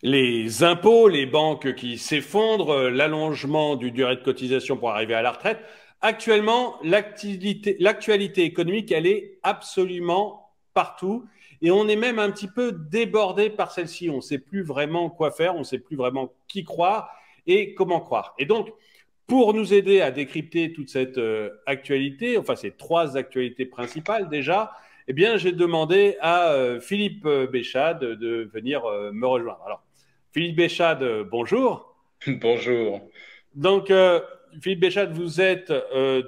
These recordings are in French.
Les impôts, les banques qui s'effondrent, l'allongement du durée de cotisation pour arriver à la retraite. Actuellement, l'actualité économique, elle est absolument partout. Et on est même un petit peu débordé par celle-ci. On ne sait plus vraiment quoi faire, on ne sait plus vraiment qui croire et comment croire. Et donc, pour nous aider à décrypter toute cette actualité, enfin ces trois actualités principales déjà, eh bien, j'ai demandé à Philippe Béchade de venir me rejoindre. Alors, Philippe Béchade, bonjour. Bonjour. Donc, Philippe Béchade, vous êtes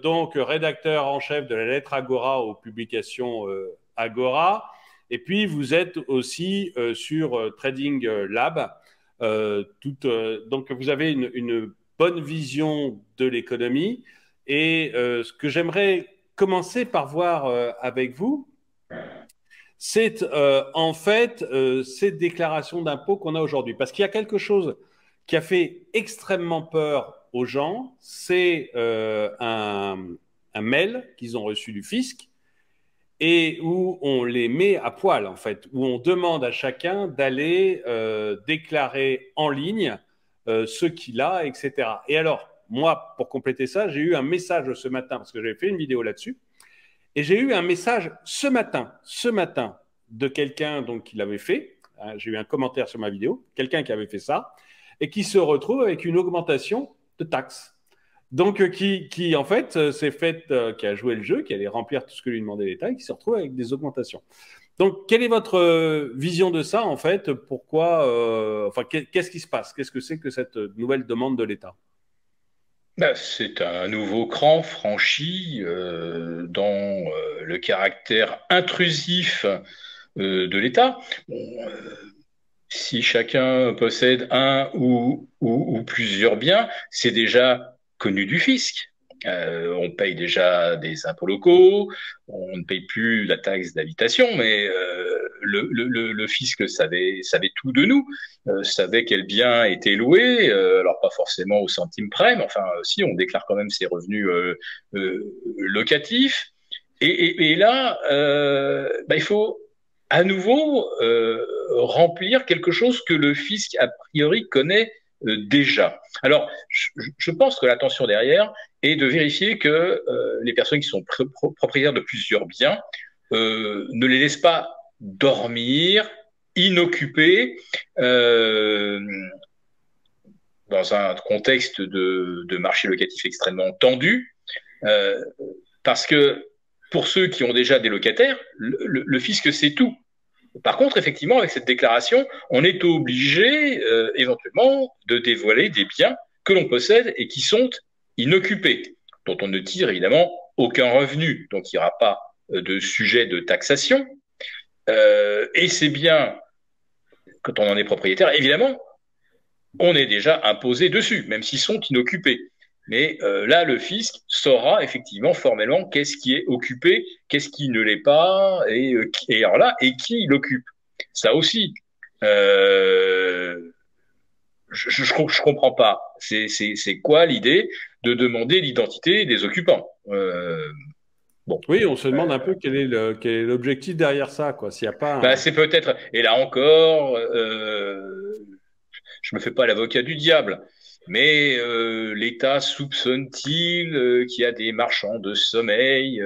donc rédacteur en chef de la lettre Agora aux publications Agora. Et puis, vous êtes aussi sur Trading Lab. Donc, vous avez une bonne vision de l'économie. Et ce que j'aimerais commencer par voir avec vous, c'est en fait ces déclarations d'impôts qu'on a aujourd'hui. Parce qu'il y a quelque chose qui a fait extrêmement peur aux gens, c'est un mail qu'ils ont reçu du fisc et où on les met à poil, en fait, où on demande à chacun d'aller déclarer en ligne ce qu'il a, etc. Et alors, moi, pour compléter ça, j'ai eu un message ce matin, parce que j'avais fait une vidéo là-dessus, et j'ai eu un message ce matin, de quelqu'un donc qui l'avait fait. J'ai eu un commentaire sur ma vidéo, quelqu'un qui avait fait ça, et qui se retrouve avec une augmentation de taxes. Donc, qui en fait, s'est fait, qui a joué le jeu, qui allait remplir tout ce que lui demandait l'État, et qui se retrouve avec des augmentations. Donc, quelle est votre vision de ça, en fait? Pourquoi, enfin, qu'est-ce qui se passe? Qu'est-ce que c'est que cette nouvelle demande de l'État? C'est un nouveau cran franchi dans le caractère intrusif de l'État. Bon, si chacun possède un ou plusieurs biens, c'est déjà connu du fisc. On paye déjà des impôts locaux, on ne paye plus la taxe d'habitation, mais le fisc savait tout de nous, savait quel bien était loué, alors pas forcément au centime près, mais enfin si, on déclare quand même ses revenus locatifs. Et là, il faut à nouveau remplir quelque chose que le fisc a priori connaît déjà. Alors, je pense que l'attention derrière est de vérifier que les personnes qui sont propriétaires de plusieurs biens ne les laissent pas dormir, inoccupés, dans un contexte de marché locatif extrêmement tendu, parce que pour ceux qui ont déjà des locataires, le fisc sait tout. Par contre, effectivement, avec cette déclaration, on est obligé éventuellement de dévoiler des biens que l'on possède et qui sont inoccupés, dont on ne tire évidemment aucun revenu. Donc, il n'y aura pas de sujet de taxation. Et ces biens, quand on en est propriétaire, évidemment, on est déjà imposé dessus, même s'ils sont inoccupés. Mais là, le fisc saura effectivement formellement qu'est-ce qui est occupé, qu'est-ce qui ne l'est pas, et alors là, et qui l'occupe. Ça aussi, je comprends pas. C'est quoi l'idée de demander l'identité des occupants? Bon, Oui, on se demande un peu quel est l'objectif derrière ça, quoi. S'il n'y a pas bah, un... c'est peut-être. Et là encore, je me fais pas l'avocat du diable, mais l'État soupçonne-t-il qu'il y a des marchands de sommeil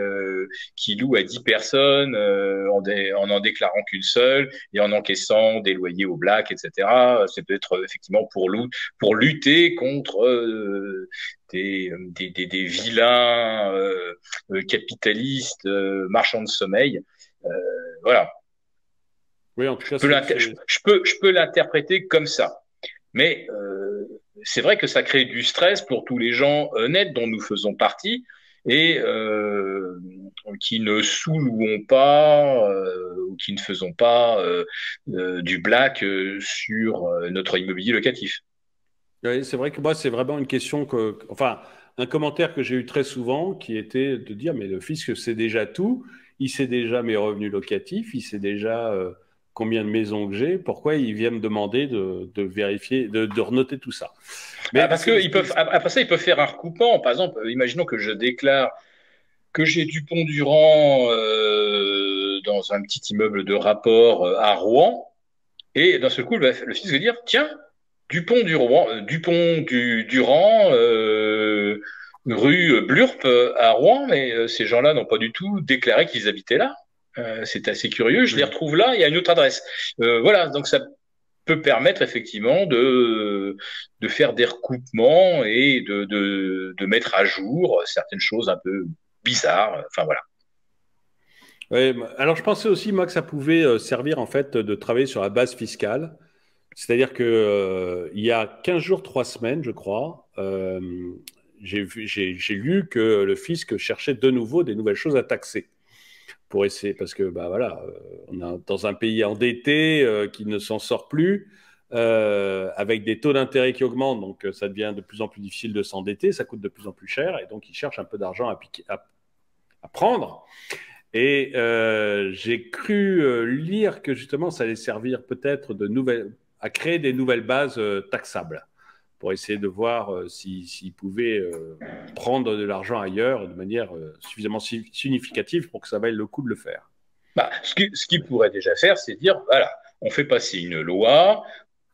qui louent à 10 personnes en n'en déclarant qu'une seule et en encaissant des loyers au black, etc. C'est peut-être effectivement pour lutter contre des vilains capitalistes marchands de sommeil. Voilà. Oui, en tout cas, Je peux l'interpréter comme ça. Mais c'est vrai que ça crée du stress pour tous les gens honnêtes dont nous faisons partie et qui ne sous-louons pas ou qui ne faisons pas du black sur notre immobilier locatif. oui, c'est vrai que moi, c'est vraiment une question enfin, un commentaire que j'ai eu très souvent qui était de dire, mais le fisc sait déjà tout, il sait déjà mes revenus locatifs, il sait déjà combien de maisons que j'ai, pourquoi il vient me demander de vérifier, de renoter tout ça. Ah, Mais parce que ils peuvent, après ça, ils peuvent faire un recoupement. Par exemple, imaginons que je déclare que j'ai Dupont-Durand dans un petit immeuble de rapport à Rouen. Et d'un seul coup, le fils va dire, tiens, Dupont-Durand, rue Blurp à Rouen, mais ces gens-là n'ont pas du tout déclaré qu'ils habitaient là. C'est assez curieux, je les retrouve là, il y a une autre adresse. Voilà, donc ça peut permettre effectivement de faire des recoupements et de mettre à jour certaines choses un peu bizarres. Enfin voilà. Ouais, alors je pensais aussi, moi, que ça pouvait servir en fait de travailler sur la base fiscale. C'est-à-dire que il y a 15 jours, 3 semaines, je crois, j'ai lu que le fisc cherchait de nouveau des nouvelles choses à taxer pour essayer, parce que bah voilà, on est dans un pays endetté qui ne s'en sort plus, avec des taux d'intérêt qui augmentent, donc ça devient de plus en plus difficile de s'endetter, ça coûte de plus en plus cher, et donc ils cherchent un peu d'argent à prendre. Et j'ai cru lire que justement ça allait servir peut-être à créer des nouvelles bases taxables pour essayer de voir s'ils pouvaient prendre de l'argent ailleurs de manière suffisamment significative pour que ça vaille le coup de le faire. Bah, ce qu'il pourrait déjà faire, c'est dire, voilà, on fait passer une loi,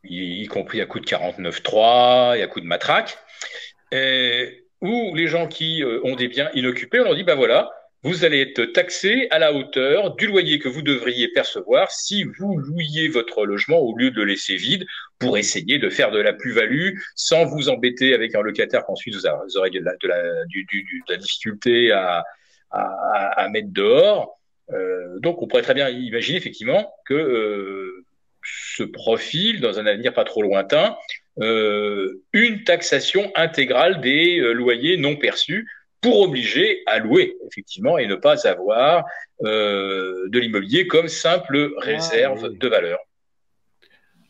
y compris à coup de 49.3 et à coup de matraque, où les gens qui ont des biens inoccupés, on leur dit, bah voilà, vous allez être taxé à la hauteur du loyer que vous devriez percevoir si vous louiez votre logement au lieu de le laisser vide pour essayer de faire de la plus-value sans vous embêter avec un locataire qu'ensuite vous aurez de la difficulté à mettre dehors. Donc, on pourrait très bien imaginer effectivement que se profile dans un avenir pas trop lointain une taxation intégrale des loyers non perçus pour obliger à louer, effectivement, et ne pas avoir de l'immobilier comme simple Ah réserve oui. de valeur.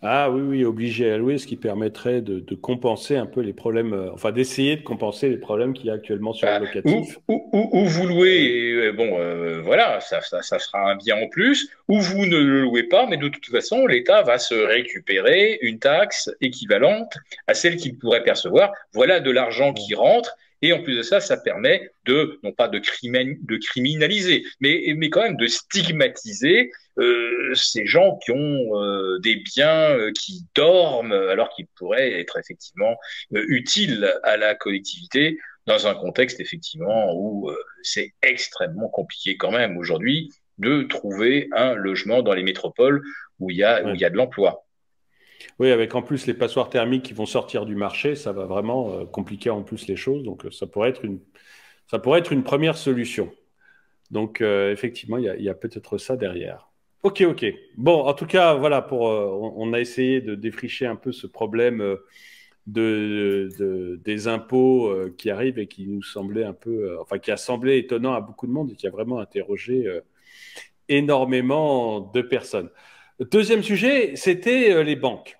Ah oui, oui, obligé à louer, ce qui permettrait de compenser un peu les problèmes, enfin d'essayer de compenser les problèmes qu'il y a actuellement sur le Bah, locatif. ou vous louez, et, bon, voilà, ça sera un bien en plus, ou vous ne le louez pas, mais de toute façon, l'État va se récupérer une taxe équivalente à celle qu'il pourrait percevoir. Voilà de l'argent qui rentre, et en plus de ça, ça permet non pas de criminaliser, mais quand même de stigmatiser ces gens qui ont des biens qui dorment alors qu'ils pourraient être effectivement utiles à la collectivité dans un contexte effectivement où c'est extrêmement compliqué quand même aujourd'hui de trouver un logement dans les métropoles où il Ouais. y a de l'emploi. Oui, avec en plus les passoires thermiques qui vont sortir du marché, ça va vraiment compliquer en plus les choses. Donc ça pourrait être une première solution. Donc effectivement, il y a peut-être ça derrière. Ok, ok. Bon, en tout cas, voilà, on a essayé de défricher un peu ce problème des impôts qui arrivent et qui nous semblait un peu, enfin, qui a semblé étonnant à beaucoup de monde et qui a vraiment interrogé énormément de personnes. Deuxième sujet, c'était les banques.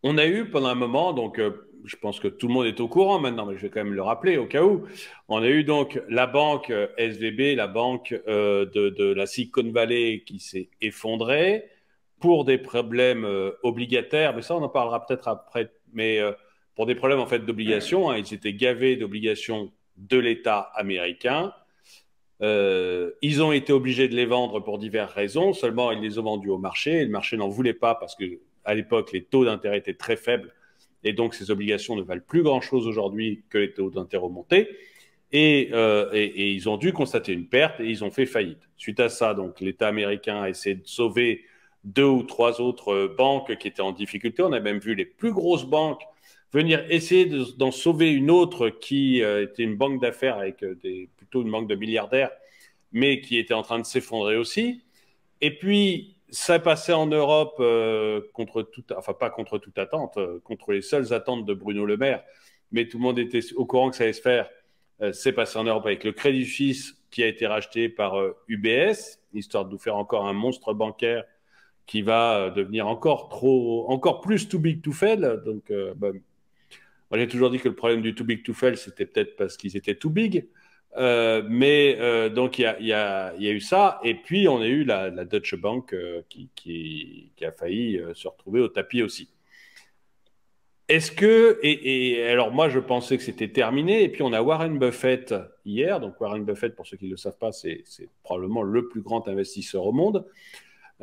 On a eu pendant un moment, donc je pense que tout le monde est au courant maintenant, mais je vais quand même le rappeler au cas où. On a eu donc la banque SVB, la banque de la Silicon Valley qui s'est effondrée pour des problèmes obligataires, mais ça on en parlera peut-être après, mais pour des problèmes en fait d'obligations, hein, ils étaient gavés d'obligations de l'État américain. Ils ont été obligés de les vendre pour diverses raisons, seulement ils les ont vendus au marché, et le marché n'en voulait pas parce que à l'époque les taux d'intérêt étaient très faibles, et donc ces obligations ne valent plus grand-chose aujourd'hui que les taux d'intérêt montés, et ils ont dû constater une perte, et ils ont fait faillite. Suite à ça, donc l'État américain a essayé de sauver deux ou trois autres banques qui étaient en difficulté. On a même vu les plus grosses banques venir essayer d'en sauver une autre qui était une banque d'affaires avec plutôt une banque de milliardaires, mais qui était en train de s'effondrer aussi. Et puis, ça passait en Europe enfin pas contre toute attente, contre les seules attentes de Bruno Le Maire, mais tout le monde était au courant que ça allait se faire. C'est passé en Europe avec le Crédit Suisse qui a été racheté par UBS, histoire de nous faire encore un monstre bancaire qui va devenir encore plus too big to fail. Donc, moi, j'ai toujours dit que le problème du too big to fail, c'était peut-être parce qu'ils étaient too big. Donc, il y a eu ça. Et puis, on a eu la Deutsche Bank qui a failli se retrouver au tapis aussi. Est-ce que, et alors moi, je pensais que c'était terminé. Et puis, on a Warren Buffett hier. Donc, Warren Buffett, pour ceux qui ne le savent pas, c'est probablement le plus grand investisseur au monde.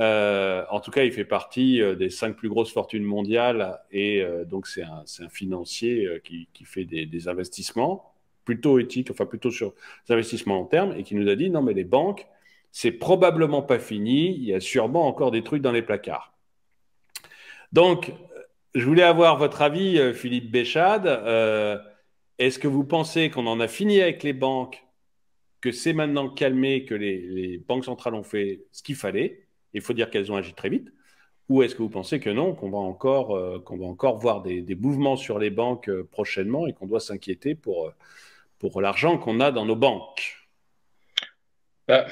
En tout cas, il fait partie des 5 plus grosses fortunes mondiales et donc c'est un financier qui fait des investissements plutôt éthiques, enfin plutôt sur des investissements long terme et qui nous a dit non mais les banques, c'est probablement pas fini, il y a sûrement encore des trucs dans les placards. Donc, je voulais avoir votre avis, Philippe Béchade. Est-ce que vous pensez qu'on en a fini avec les banques, que c'est maintenant calmé, que les banques centrales ont fait ce qu'il fallait? Il faut dire qu'elles ont agi très vite. Ou est-ce que vous pensez que non, qu'on va encore voir des mouvements sur les banques prochainement et qu'on doit s'inquiéter pour l'argent qu'on a dans nos banques? Bah,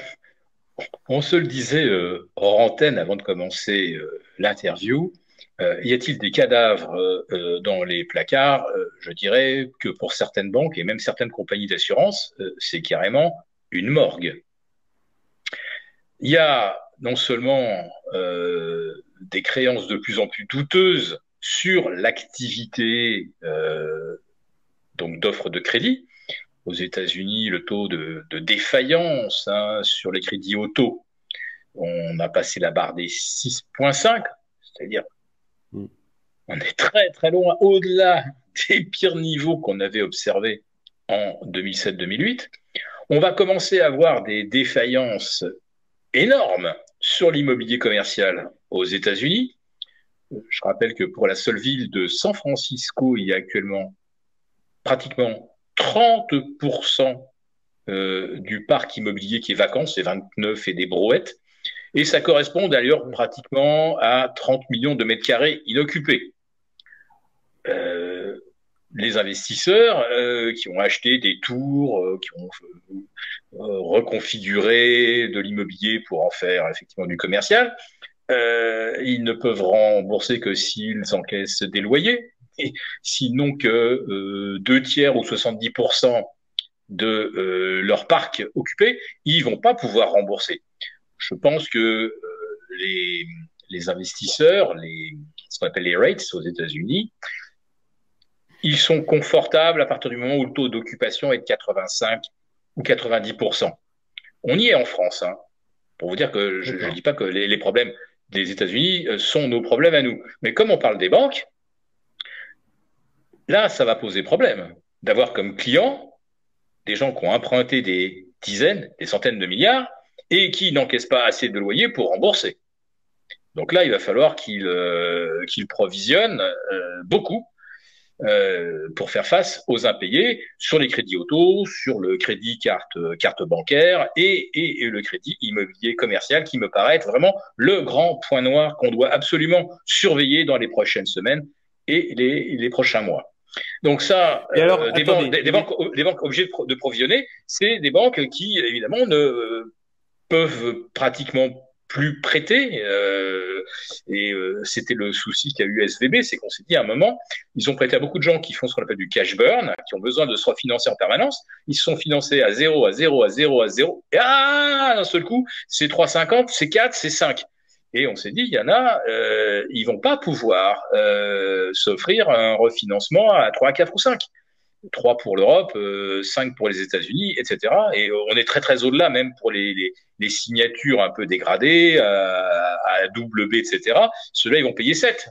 on se le disait hors antenne avant de commencer l'interview. Y a-t-il des cadavres dans les placards? Je dirais que pour certaines banques et même certaines compagnies d'assurance, c'est carrément une morgue. Il y a non seulement des créances de plus en plus douteuses sur l'activité donc d'offres de crédit. Aux États-Unis, le taux de défaillance sur les crédits auto, on a passé la barre des 6,5, c'est-à-dire on est très très loin au-delà des pires niveaux qu'on avait observés en 2007-2008. On va commencer à avoir des défaillances énormes sur l'immobilier commercial aux États-Unis. Je rappelle que pour la seule ville de San Francisco, il y a actuellement pratiquement 30% du parc immobilier qui est vacant, c'est 29 et des brouettes. Et ça correspond d'ailleurs pratiquement à 30 millions de mètres carrés inoccupés. Les investisseurs qui ont acheté des tours, qui ont reconfiguré de l'immobilier pour en faire effectivement du commercial, ils ne peuvent rembourser que s'ils encaissent des loyers, et sinon que 2 tiers ou 70% de leur parc occupé, ils vont pas pouvoir rembourser. Je pense que les investisseurs, ce qu'on appelle les rates aux États-Unis, ils sont confortables à partir du moment où le taux d'occupation est de 85 ou 90%. On y est en France, hein, pour vous dire que je ne dis pas que les problèmes des États-Unis sont nos problèmes à nous. Mais comme on parle des banques, là, ça va poser problème d'avoir comme clients des gens qui ont emprunté des dizaines, des centaines de milliards et qui n'encaissent pas assez de loyer pour rembourser. Donc là, il va falloir qu'ils provisionnent beaucoup pour faire face aux impayés sur les crédits auto, sur le crédit carte bancaire et le crédit immobilier commercial qui me paraît être vraiment le grand point noir qu'on doit absolument surveiller dans les prochaines semaines et les prochains mois. Donc ça, alors, des banques obligées de provisionner, c'est des banques qui, évidemment, ne peuvent pratiquement plus prêter. C'était le souci qu'a eu SVB, c'est qu'on s'est dit à un moment, ils ont prêté à beaucoup de gens qui font ce qu'on appelle du cash burn, qui ont besoin de se refinancer en permanence. Ils se sont financés à 0, à 0, à 0, à 0. Et d'un seul coup, c'est 3,50, c'est 4, c'est 5. Et on s'est dit, il y en a, ils vont pas pouvoir s'offrir un refinancement à 3, 4 ou 5. 3 pour l'Europe, 5 pour les États-Unis, etc. Et on est très très au-delà, même pour les signatures un peu dégradées, à double B, etc. Ceux-là, ils vont payer 7.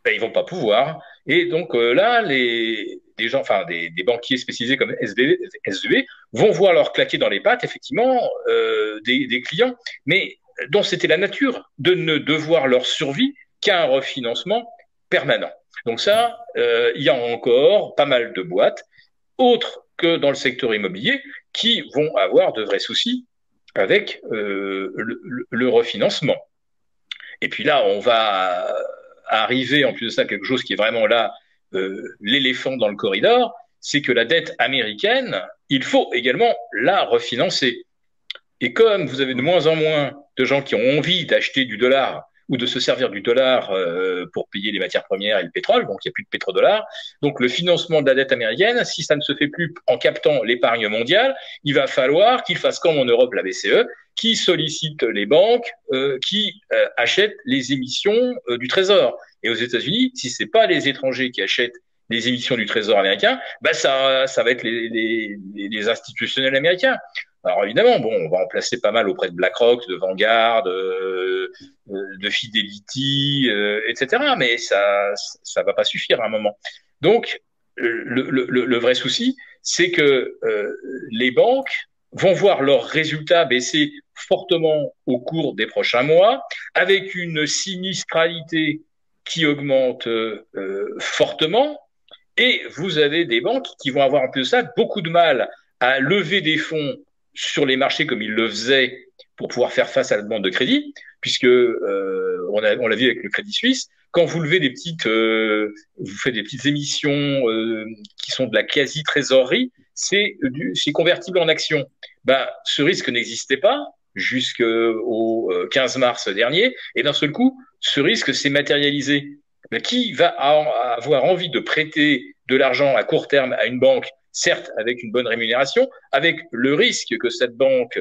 Ben, ils vont pas pouvoir. Et donc là, des gens, enfin des banquiers spécialisés comme SVB vont voir leur claquer dans les pattes, effectivement, des clients, mais dont c'était la nature de ne devoir leur survie qu'à un refinancement permanent. Donc ça, il y a encore pas mal de boîtes, autres que dans le secteur immobilier, qui vont avoir de vrais soucis avec le refinancement. Et puis là, on va arriver, en plus de ça, quelque chose qui est vraiment là, l'éléphant dans le corridor, c'est que la dette américaine, il faut également la refinancer. Et comme vous avez de moins en moins de gens qui ont envie d'acheter du dollar ou de se servir du dollar pour payer les matières premières et le pétrole, donc il n'y a plus de pétrodollar. Donc le financement de la dette américaine, si ça ne se fait plus en captant l'épargne mondiale, il va falloir qu'il fasse comme en Europe la BCE, qui sollicite les banques, qui achètent les émissions du Trésor. Et aux États-Unis, si c'est pas les étrangers qui achètent les émissions du Trésor américain, bah ça va être les institutionnels américains. Alors évidemment, bon, on va en placer pas mal auprès de BlackRock, de Vanguard, de Fidelity, etc. Mais ça va pas suffire à un moment. Donc, le vrai souci, c'est que les banques vont voir leurs résultats baisser fortement au cours des prochains mois, avec une sinistralité qui augmente fortement, et vous avez des banques qui vont avoir en plus de ça beaucoup de mal à lever des fonds sur les marchés comme ils le faisaient pour pouvoir faire face à la demande de crédit, puisque on l'a vu avec le Crédit Suisse, quand vous levez vous faites des petites émissions qui sont de la quasi-trésorerie, c'est convertible en actions. Bah, ce risque n'existait pas jusqu'au 15 mars dernier, et d'un seul coup, ce risque s'est matérialisé. Mais qui va avoir envie de prêter de l'argent à court terme à une banque, certes avec une bonne rémunération, avec le risque que cette banque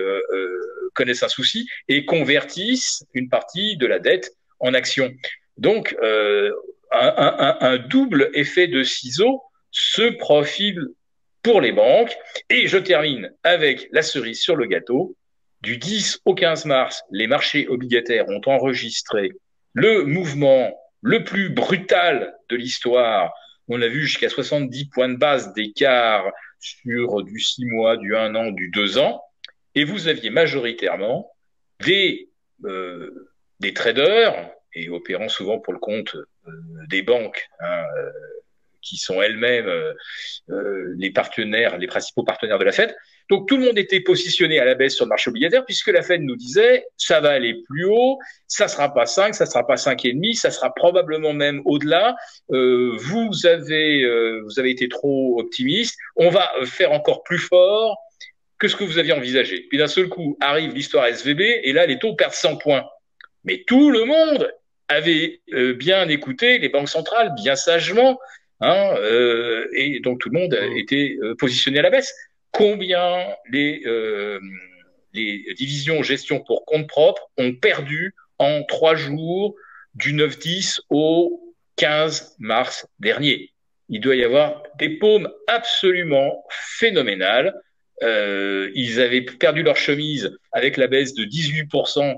connaisse un souci et convertisse une partie de la dette en actions. Donc, un double effet de ciseaux se profile pour les banques. Et je termine avec la cerise sur le gâteau. Du 10 au 15 mars, les marchés obligataires ont enregistré le mouvement le plus brutal de l'histoire. On a vu jusqu'à 70 points de base d'écart sur du 6 mois, du 1 an, du 2 ans. Et vous aviez majoritairement des traders, et opérant souvent pour le compte des banques, qui sont elles-mêmes les principaux partenaires de la Fed. Donc tout le monde était positionné à la baisse sur le marché obligataire, puisque la Fed nous disait ça va aller plus haut, ça sera pas 5, ça sera pas 5,5, ça sera probablement même au-delà. Vous avez été trop optimiste. On va faire encore plus fort que ce que vous aviez envisagé. Puis d'un seul coup arrive l'histoire SVB, et là les taux perdent 100 points. Mais tout le monde avait bien écouté les banques centrales, bien sagement, et donc tout le monde était positionné à la baisse. Combien les divisions gestion pour compte propre ont perdu en 3 jours du 9-10 au 15 mars dernier? Il doit y avoir des paumes absolument phénoménales. Ils avaient perdu leur chemise avec la baisse de 18%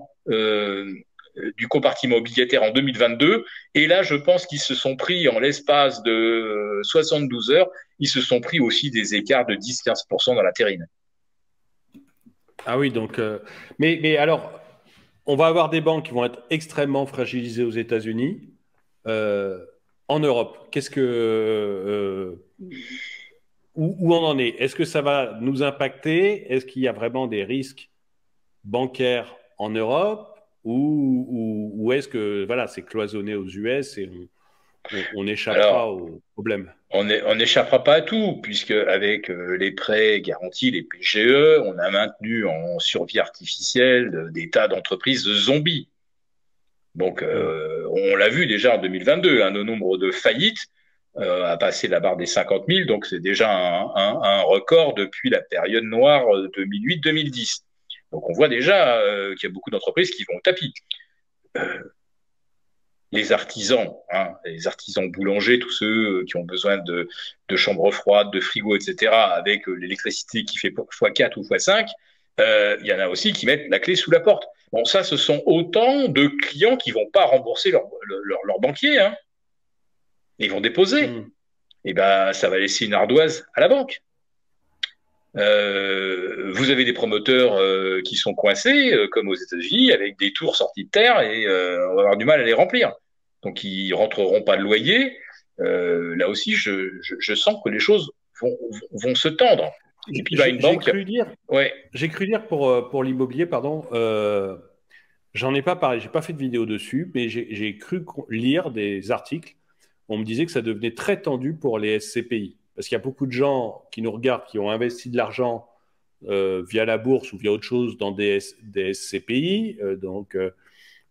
du compartiment obligataire en 2022. Et là, je pense qu'ils se sont pris, en l'espace de 72 heures, ils se sont pris aussi des écarts de 10-15% dans la terrine. Ah oui, donc... mais alors, on va avoir des banques qui vont être extrêmement fragilisées aux États-Unis. En Europe, où on en est? Est-ce que ça va nous impacter? Est-ce qu'il y a vraiment des risques bancaires en Europe? Ou est-ce que voilà, c'est cloisonné aux US et on échappera au problème? On n'échappera pas à tout, puisque avec les prêts garantis, les PGE, on a maintenu en survie artificielle des tas d'entreprises zombies. Donc, on l'a vu déjà en 2022, le nombre de faillites a passé la barre des 50 000, donc c'est déjà un record depuis la période noire 2008-2010. Donc, on voit déjà qu'il y a beaucoup d'entreprises qui vont au tapis. Les artisans boulangers, tous ceux qui ont besoin de chambres froides, de frigo, etc., avec l'électricité qui fait x4 ou x5, il y en a aussi qui mettent la clé sous la porte. Bon, ça, ce sont autant de clients qui vont pas rembourser leur banquier. Ils vont déposer. Et ben, ça va laisser une ardoise à la banque. Vous avez des promoteurs qui sont coincés, comme aux États-Unis, avec des tours sorties de terre, et on va avoir du mal à les remplir. Donc, ils rentreront pas de loyer. Là aussi, je sens que les choses vont se tendre. Et puis, j'ai cru dire pour l'immobilier, pardon, j'en ai pas parlé, j'ai pas fait de vidéo dessus, mais j'ai cru lire des articles. On me disait que ça devenait très tendu pour les SCPI. Parce qu'il y a beaucoup de gens qui nous regardent, qui ont investi de l'argent via la bourse ou via autre chose dans des SCPI,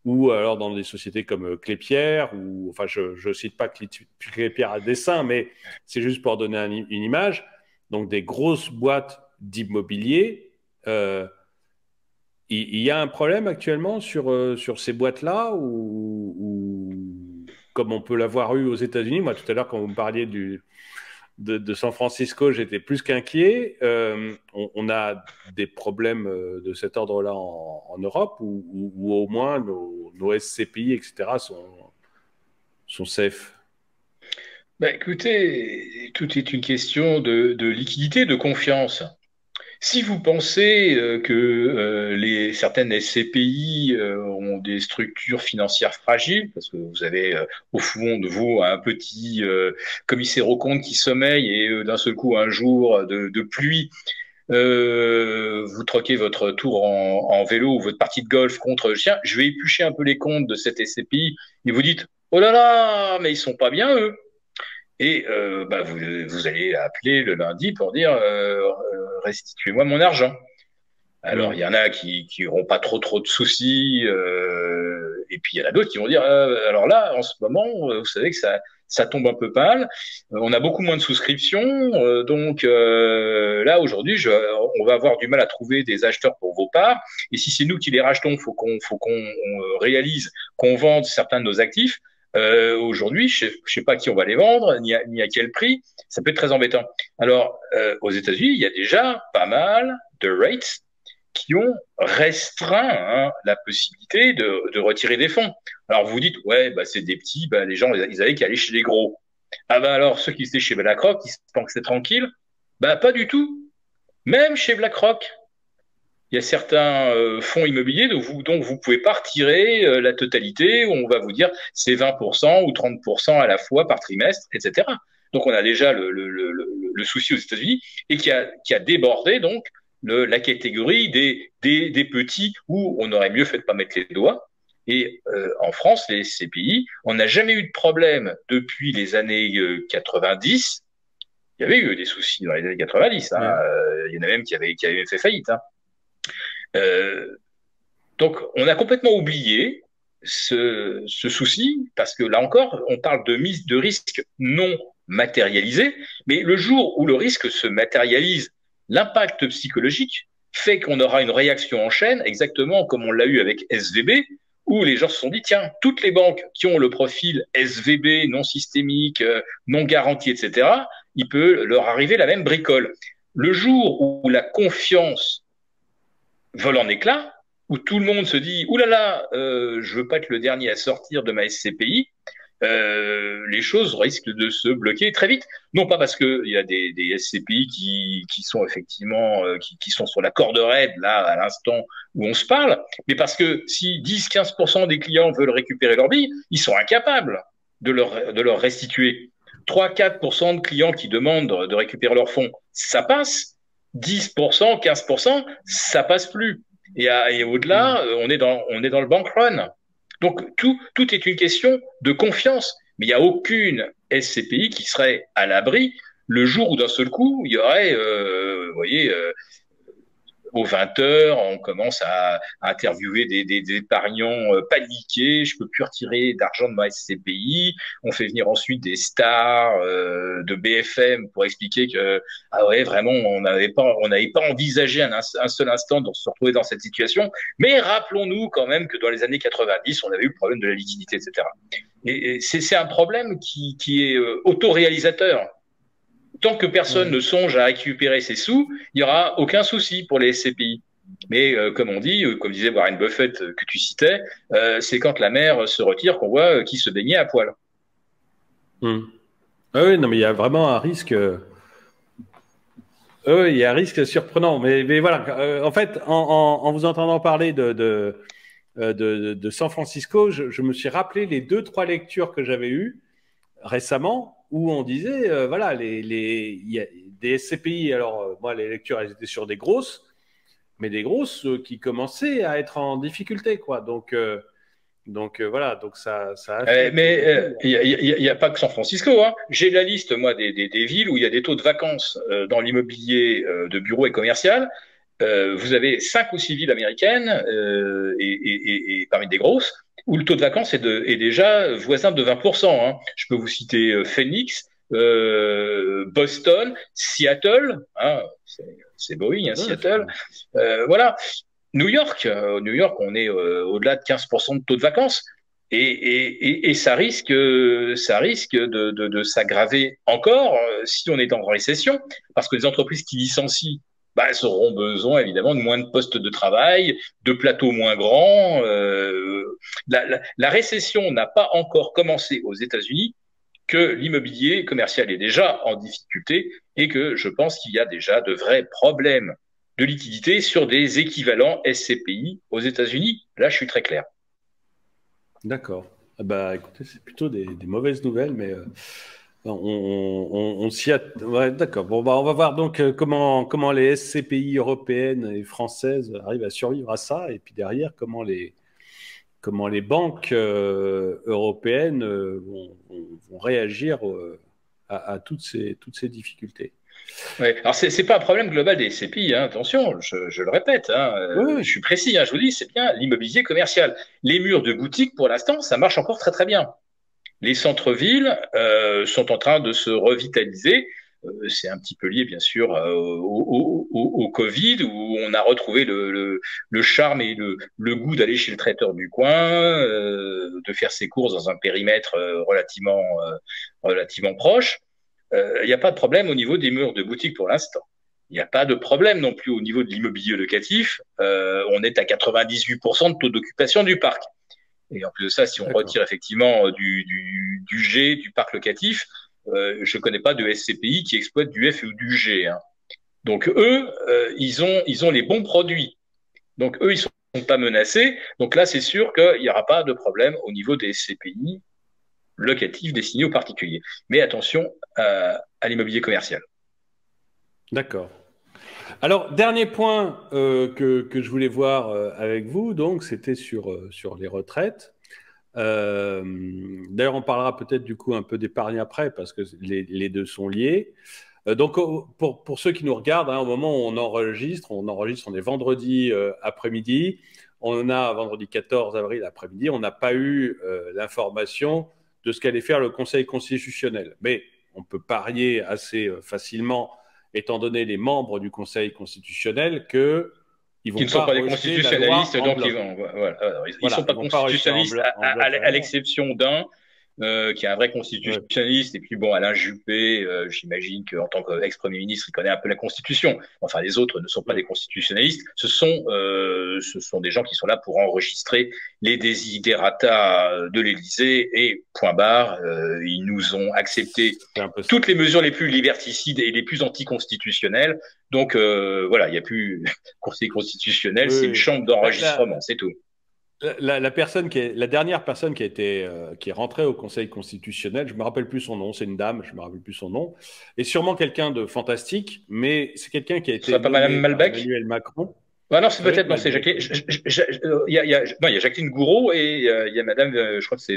ou alors dans des sociétés comme Clépierre, ou enfin je ne cite pas Clépierre à dessein, mais c'est juste pour donner une image. Donc des grosses boîtes d'immobilier. Il y a un problème actuellement sur ces boîtes-là, ou comme on peut l'avoir eu aux États-Unis. Moi, tout à l'heure, quand vous me parliez de San Francisco, j'étais plus qu'inquiet. On a des problèmes de cet ordre-là en Europe, ou au moins nos SCPI, etc., sont safe. Bah, écoutez, tout est une question de liquidité, de confiance. Si vous pensez que certaines SCPI ont des structures financières fragiles, parce que vous avez au fond de vous un petit commissaire aux comptes qui sommeille et d'un seul coup un jour de pluie, vous troquez votre tour en vélo ou votre partie de golf contre tiens, je vais éplucher un peu les comptes de cette SCPI et vous dites oh là là, mais ils sont pas bien eux. Et bah, vous allez appeler le lundi pour dire restituez-moi mon argent. Alors, il y en a qui n'auront pas trop de soucis, et puis il y en a d'autres qui vont dire alors là, en ce moment, vous savez que ça tombe un peu mal, on a beaucoup moins de souscriptions, donc là, aujourd'hui, on va avoir du mal à trouver des acheteurs pour vos parts, et si c'est nous qui les rachetons, faut qu'on réalise qu'on vende certains de nos actifs. Aujourd'hui, je sais pas à qui on va les vendre, ni à quel prix. Ça peut être très embêtant. Alors, aux États-Unis, il y a déjà pas mal de rates qui ont restreint la possibilité de retirer des fonds. Alors, vous dites, ouais, bah, c'est des petits, bah, les gens, ils avaient qu'à aller chez les gros. Ah bah alors, ceux qui étaient chez BlackRock, ils se pensent que c'est tranquille. Bah, pas du tout. Même chez BlackRock, il y a certains fonds immobiliers dont vous pouvez pas retirer la totalité, où on va vous dire c'est 20% ou 30% à la fois par trimestre, etc. Donc on a déjà le souci aux États-Unis et qui a débordé donc la catégorie des petits où on aurait mieux fait de pas mettre les doigts. Et en France, les CPI, on n'a jamais eu de problème depuis les années 90. Il y avait eu des soucis dans les années 90. Hein. Il y en a même qui avaient fait faillite. Hein. Donc, on a complètement oublié ce souci, parce que là encore, on parle de risque non matérialisé, mais le jour où le risque se matérialise, l'impact psychologique fait qu'on aura une réaction en chaîne, exactement comme on l'a eu avec SVB, où les gens se sont dit, tiens, toutes les banques qui ont le profil SVB, non systémique, non garanti, etc., il peut leur arriver la même bricole. Le jour où la confiance vole en éclats, où tout le monde se dit ouh là là, je veux pas être le dernier à sortir de ma SCPI, les choses risquent de se bloquer très vite. Non pas parce qu'il y a des SCPI qui sont effectivement qui sont sur la corde raide là à l'instant où on se parle, mais parce que si 10-15% des clients veulent récupérer leur bille, ils sont incapables de leur restituer. 3-4% de clients qui demandent de récupérer leurs fonds, ça passe. 10%, 15%, ça passe plus. Et au-delà, on est dans le bank run. Donc, tout est une question de confiance. Mais il n'y a aucune SCPI qui serait à l'abri le jour où d'un seul coup, il y aurait, vous voyez, aux 20 heures, on commence à interviewer des épargnants paniqués. Je peux plus retirer d'argent de ma SCPI. On fait venir ensuite des stars de BFM pour expliquer que ah ouais vraiment on n'avait pas envisagé un seul instant de se retrouver dans cette situation. Mais rappelons-nous quand même que dans les années 90, on avait eu le problème de la liquidité, etc. Et c'est un problème qui est autoréalisateur. Tant que personne ne songe à récupérer ses sous, il n'y aura aucun souci pour les SCPI. Mais comme on dit, comme disait Warren Buffett que tu citais, c'est quand la mer se retire qu'on voit qui se baignait à poil. Ah oui, non, mais il y a vraiment un risque. Oui, il y a un risque surprenant. Mais voilà, en fait, en vous entendant parler de San Francisco, je me suis rappelé les 2-3 lectures que j'avais eues récemment où on disait, voilà, il y a des SCPI, alors moi, les lectures, elles étaient sur des grosses, mais des grosses qui commençaient à être en difficulté, quoi. Donc voilà, donc ça a mais il n'y a pas que San Francisco. Hein. J'ai la liste, moi, des villes où il y a des taux de vacances dans l'immobilier de bureau et commercial. Vous avez 5 ou 6 villes américaines et parmi des grosses où le taux de vacances est déjà voisin de 20%. Hein. Je peux vous citer Phoenix, Boston, Seattle, hein, c'est Boeing, hein, Seattle. Voilà. New York, on est au-delà de 15% de taux de vacances. Et ça risque de s'aggraver encore si on est en récession, parce que les entreprises qui licencient, bah, elles auront besoin évidemment de moins de postes de travail, de plateaux moins grands. La récession n'a pas encore commencé aux États-Unis, que l'immobilier commercial est déjà en difficulté et que je pense qu'il y a déjà de vrais problèmes de liquidité sur des équivalents SCPI aux États-Unis. Là, je suis très clair. D'accord. Ah bah, écoutez, c'est plutôt des mauvaises nouvelles, mais on s'y ouais, d'accord. Bon, bah, on va voir donc comment les SCPI européennes et françaises arrivent à survivre à ça, et puis derrière, comment les banques européennes vont réagir à toutes ces difficultés. Ouais. Alors, c'est pas un problème global des SCPI, hein, attention, je le répète, hein, Oui, je oui, suis précis, hein, je vous dis, c'est bien l'immobilier commercial. Les murs de boutique, pour l'instant, ça marche encore très très bien. Les centres-villes sont en train de se revitaliser. C'est un petit peu lié, bien sûr, au Covid, où on a retrouvé le charme et le goût d'aller chez le traiteur du coin, de faire ses courses dans un périmètre relativement proche. Il n'y a pas de problème au niveau des murs de boutique pour l'instant. Il n'y a pas de problème non plus au niveau de l'immobilier locatif. On est à 98% de taux d'occupation du parc. Et en plus de ça, si on d'accord. retire effectivement du G, du parc locatif, je ne connais pas de SCPI qui exploite du F ou du G, hein. Donc eux, ils ont les bons produits. Donc eux, ils sont pas menacés. Donc là, c'est sûr qu'il n'y aura pas de problème au niveau des SCPI locatifs destinés aux particuliers. Mais attention à l'immobilier commercial. D'accord. Alors, dernier point que je voulais voir avec vous, donc, c'était sur les retraites. Euh, D'ailleurs, on parlera peut-être du coup un peu d'épargne après, parce que les deux sont liés. Donc, pour ceux qui nous regardent, hein, au moment où on enregistre, on est vendredi après-midi. On a vendredi 14 avril après-midi. On n'a pas eu l'information de ce qu'allait faire le Conseil constitutionnel. Mais on peut parier assez facilement, étant donné les membres du Conseil constitutionnel, qu'ils ne Qui vont ne sont pas pas des rejeter la loi constitutionnalistes, en donc bloc. voilà, ils Voilà, sont ils pas ne vont pas rejeter constitutionnalistes en bloc à rien. l'exception d'un qui est un vrai Ouais. constitutionnaliste. Et puis bon, Alain Juppé, j'imagine qu'en tant qu'ex-premier ministre, il connaît un peu la Constitution. Enfin, les autres ne sont pas Ouais. des constitutionnalistes. Ce sont des gens qui sont là pour enregistrer les desiderata de l'Élysée et point barre. Ils nous ont accepté C'est un peu ça. toutes les mesures les plus liberticides et les plus anticonstitutionnelles. Donc voilà, il n'y a plus Conseil constitutionnel, Oui, c'est une oui. chambre La, d'enregistrement, la- c'est tout. la dernière personne qui est rentrée au Conseil constitutionnel, je me rappelle plus son nom, c'est une dame, je me rappelle plus son nom, est sûrement quelqu'un de fantastique, mais c'est quelqu'un qui a Ce été serait pas Madame nommé par Malbec? Emmanuel Macron. Ah non, c'est Ça va être peut-être, non, c'est Malbec, Jacqueline. oui. Non, il y a Jacqueline Gouraud et il y a Madame, je crois que c'est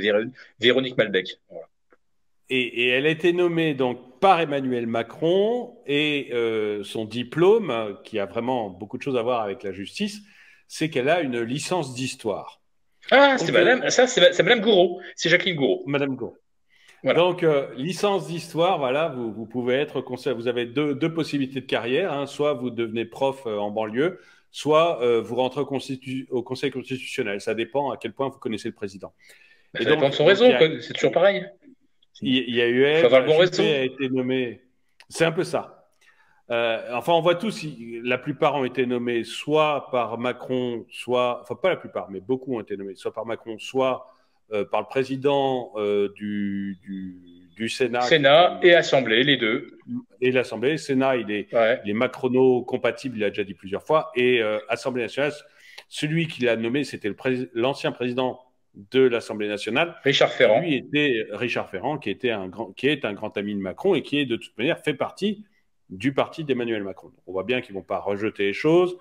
Véronique Malbec. Voilà. Et elle a été nommée donc par Emmanuel Macron et son diplôme, qui a vraiment beaucoup de choses à voir avec la justice, c'est qu'elle a une licence d'histoire. Ah, c'est Donc, Madame, ça, c'est Madame Gouraud. C'est Jacqueline Gouraud. Madame Gour. Voilà. Donc, licence d'histoire, voilà, vous pouvez être conseiller. Vous avez deux possibilités de carrière, hein. Soit vous devenez prof en banlieue, soit vous rentrez au Conseil constitutionnel. Ça dépend à quel point vous connaissez le président. Ben, Et ça dépend de son donc réseau, quoi. C'est toujours pareil. il y a eu Il faut elle, avoir le bon Juppé réseau. a été nommé. C'est un peu ça. Enfin, on voit tous, la plupart ont été nommés soit par Macron, soit, enfin pas la plupart, mais beaucoup ont été nommés, soit par Macron, soit par le président du Sénat, qui est quand Sénat même, et Assemblée, les deux. et l'Assemblée. Le Sénat, Ouais. il est macrono-compatible, il a déjà dit plusieurs fois, et Assemblée nationale, celui qui l'a nommé, c'était l'ancien président de l'Assemblée nationale, Richard qui lui Ferrand. était Richard Ferrand, qui est un grand ami de Macron et qui est de toute manière fait partie du parti d'Emmanuel Macron. On voit bien qu'ils ne vont pas rejeter les choses,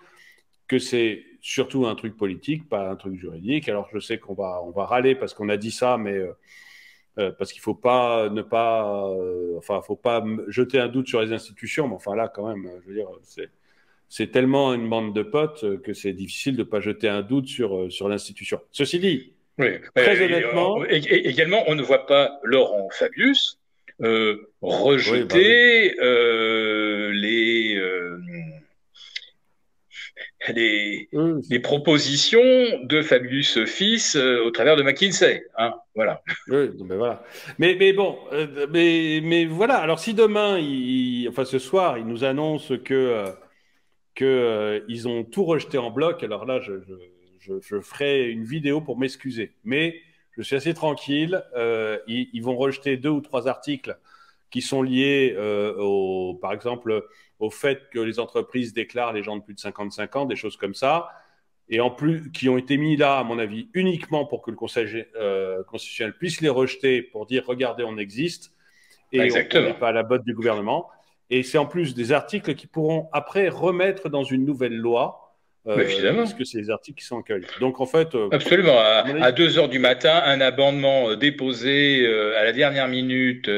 que c'est surtout un truc politique, pas un truc juridique. Alors je sais on va râler parce qu'on a dit ça, mais parce qu'il faut pas ne pas, enfin, faut pas jeter un doute sur les institutions. Mais enfin là, quand même, je veux dire, c'est tellement une bande de potes que c'est difficile de ne pas jeter un doute sur l'institution. Ceci dit, Oui. très honnêtement, Également, on ne voit pas Laurent Fabius oui, bah oui. rejeter les propositions de Fabius Fils au travers de McKinsey. Hein, voilà. oui, ben voilà. Mais bon, mais voilà. Alors si demain, enfin ce soir, ils nous annoncent que ils ont tout rejeté en bloc, alors là, je ferai une vidéo pour m'excuser. Mais je suis assez tranquille. Ils vont rejeter 2 ou 3 articles qui sont liés, par exemple, au fait que les entreprises déclarent les gens de plus de 55 ans, des choses comme ça, et en plus, qui ont été mis là, à mon avis, uniquement pour que le Conseil constitutionnel puisse les rejeter, pour dire, regardez, on existe, et on n'est Exactement. pas à la botte du gouvernement. Et c'est en plus des articles qui pourront après remettre dans une nouvelle loi, Mais évidemment. puisque c'est les articles qui sont accueillis. Donc en fait, Absolument. à mon À avis, 2 heures du matin, un amendement déposé à la dernière minute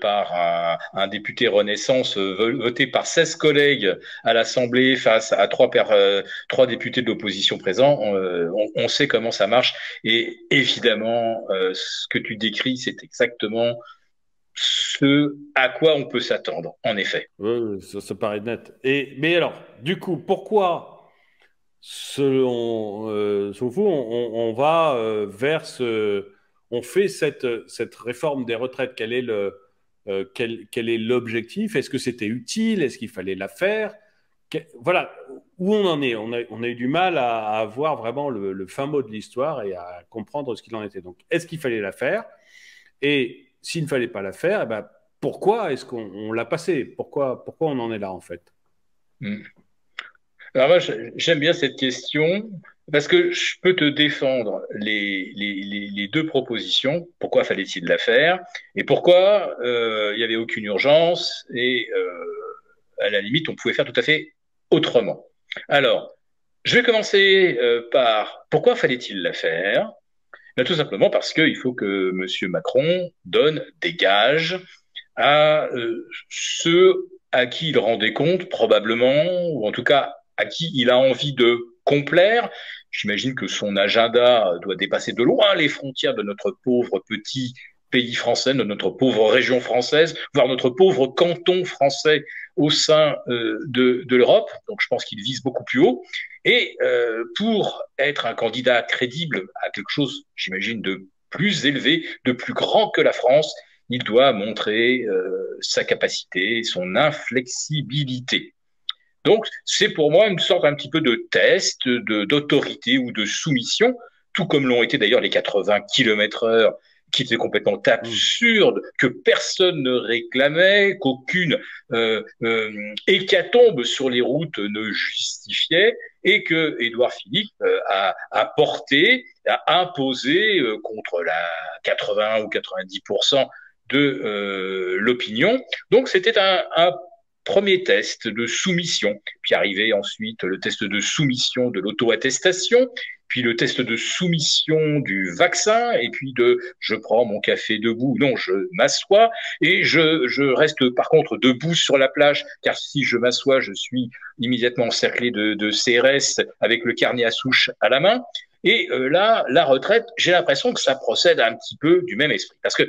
par un député Renaissance, voté par 16 collègues à l'Assemblée face à 3 députés de l'opposition présents, on sait comment ça marche. Et évidemment, ce que tu décris, c'est exactement ce à quoi on peut s'attendre, en effet. ça paraît net. Mais alors, du coup, pourquoi, selon vous, on va vers on fait cette réforme des retraites? Quel est l'objectif? Est-ce que c'était utile? Est-ce qu'il fallait la faire? Voilà, où on en est. On a eu du mal à voir vraiment le fin mot de l'histoire et à comprendre ce qu'il en était. Donc, est-ce qu'il fallait la faire? Et s'il ne fallait pas la faire, eh ben, pourquoi est-ce qu'on l'a passée? Pourquoi on en est là, en fait? Mm. Alors moi, j'aime bien cette question parce que je peux te défendre les 2 propositions. Pourquoi fallait-il la faire et pourquoi il n'y avait aucune urgence et à la limite, on pouvait faire tout à fait autrement. Alors, je vais commencer par pourquoi fallait-il la faire? Ben, tout simplement parce qu'il faut que Monsieur Macron donne des gages à ceux à qui il rendait compte, probablement, ou en tout cas à qui il a envie de complaire. J'imagine que son agenda doit dépasser de loin les frontières de notre pauvre petit pays français, de notre pauvre région française, voire notre pauvre canton français au sein de l'Europe. Donc je pense qu'il vise beaucoup plus haut. Et pour être un candidat crédible à quelque chose, j'imagine, de plus élevé, de plus grand que la France, il doit montrer sa capacité, son inflexibilité. Donc, c'est pour moi une sorte un petit peu de test d'autorité ou de soumission, tout comme l'ont été d'ailleurs les 80 km/h, qui étaient complètement Mmh. absurdes, que personne ne réclamait, qu'aucune hécatombe sur les routes ne justifiait, et que Édouard Philippe a porté, a imposé contre la 80 ou 90% de l'opinion. Donc c'était un premier test de soumission, puis arrivait ensuite le test de soumission de l'auto-attestation, puis le test de soumission du vaccin, et puis de je prends mon café debout, non, je m'assois, et je reste par contre debout sur la plage, car si je m'assois, je suis immédiatement encerclé de CRS avec le carnet à souche à la main. Et là, la retraite, j'ai l'impression que ça procède un petit peu du même esprit. Parce que